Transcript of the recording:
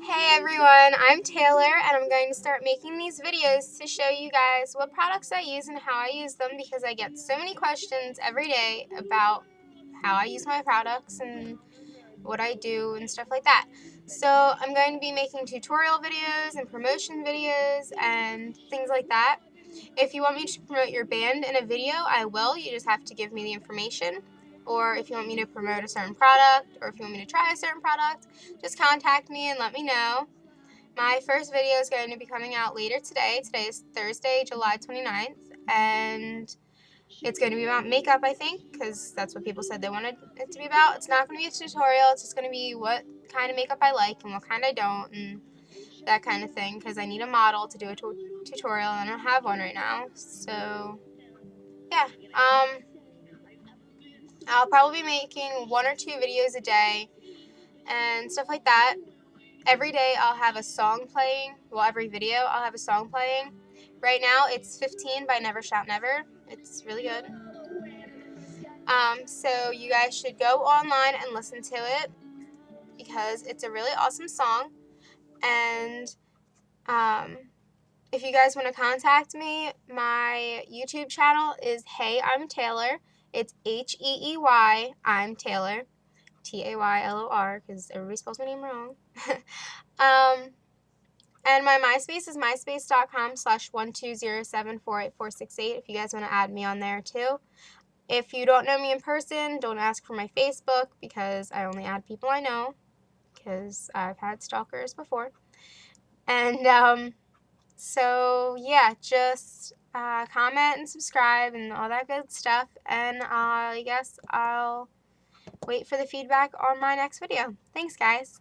Hey everyone, I'm Taylor and I'm going to start making these videos to show you guys what products I use and how I use them because I get so many questions every day about how I use my products and what I do and stuff like that. So I'm going to be making tutorial videos and promotion videos and things like that. If you want me to promote your band in a video, I will. You just have to give me the information. Or if you want me to promote a certain product, or if you want me to try a certain product, just contact me and let me know. My first video is going to be coming out later today. Today is Thursday, July 29th, and it's going to be about makeup, I think, because that's what people said they wanted it to be about. It's not going to be a tutorial. It's just going to be what kind of makeup I like and what kind I don't, and that kind of thing, because I need a model to do a tutorial, and I don't have one right now. So, yeah. I'll probably be making 1 or 2 videos a day and stuff like that. Every day I'll have a song playing. Well, every video I'll have a song playing. Right now it's 15 by Never Shout Never. It's really good. So you guys should go online and listen to it because it's a really awesome song. And if you guys want to contact me, my YouTube channel is Hey I'm Taylor. It's Heey, I'm Taylor. Taylor, because everybody spells my name wrong. And my MySpace is myspace.com/120748468 if you guys want to add me on there too. If you don't know me in person, don't ask for my Facebook because I only add people I know because I've had stalkers before. And so yeah, just comment and subscribe and all that good stuff. And I guess I'll wait for the feedback on my next video. Thanks, guys.